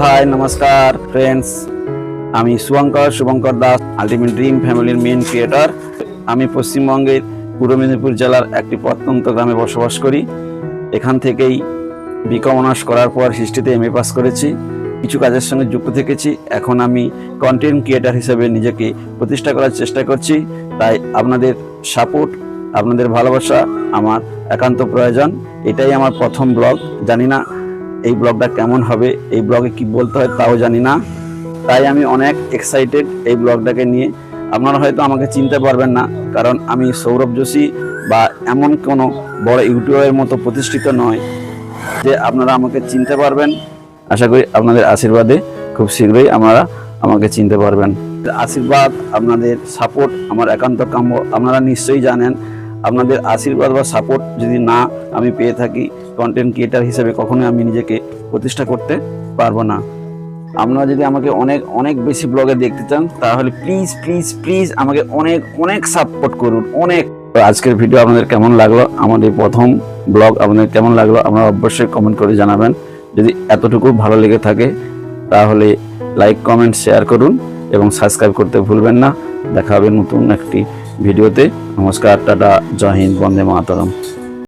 हाय नमस्कार फ्रेंड्स আমি Shubhankar Das ultimate dream ফ্যামিলির মেইন ক্রিয়েটর। আমি পশ্চিমবঙ্গের পূর্ব মেদিনীপুর জেলার একটি প্রত্যন্ত গ্রামে বসবাস করি। এখান থেকেই বিকম অনার্স করার পর হিস্ট্রিতে এমএ পাস করেছি। কিছু কাজের সঙ্গে যুক্ত থেকেছি। এখন আমি কন্টেন্ট ক্রিয়েটর হিসেবে নিজেকে প্রতিষ্ঠা করার চেষ্টা করছি। তাই আপনাদের সাপোর্ট, আপনাদের ভালোবাসা আমার একান্ত প্রয়োজন। এটাই আমার প্রথম ব্লগ। জানি না এই ব্লগটা কেমন হবে, এই ব্লগে কি বলতে হয় তাও জানি না। তাই আমি অনেক এক্সাইটেড এই ব্লগটাকে নিয়ে। আপনারা হয়তো আমাকে চিনতে পারবেন না, কারণ আমি সৌরভ যোশী বা এমন কোনো বড় ইউটিউবের মতো প্রতিষ্ঠিত নয় যে আপনারা আমাকে চিনতে পারবেন। আশা করি আপনাদের আশীর্বাদে খুব শীঘ্রই আপনারা আমাকে চিনতে পারবেন। আশীর্বাদ, আপনাদের সাপোর্ট আমার একান্ত কাম্য। আপনারা নিশ্চয়ই জানেন, আপনাদের আশীর্বাদ বা সাপোর্ট যদি না আমি পেয়ে থাকি, কন্টেন্ট ক্রিয়েটার হিসেবে কখনোই আমি নিজেকে প্রতিষ্ঠা করতে পারবো না। আপনারা যদি আমাকে অনেক অনেক বেশি ব্লগে দেখতে চান, তাহলে প্লিজ প্লিজ প্লিজ আমাকে অনেক অনেক সাপোর্ট করুন। অনেক। আজকের ভিডিও আপনাদের কেমন লাগলো, আমাদের প্রথম ব্লগ আপনাদের কেমন লাগলো, আপনারা অবশ্যই কমেন্ট করে জানাবেন। যদি এতটুকু ভালো লেগে থাকে তাহলে লাইক, কমেন্ট, শেয়ার করুন এবং সাবস্ক্রাইব করতে ভুলবেন না। দেখা হবে নতুন একটি ভিডিওতে। নমস্কার, টাটা, জয় হিন্দ, বন্দে মাতরম।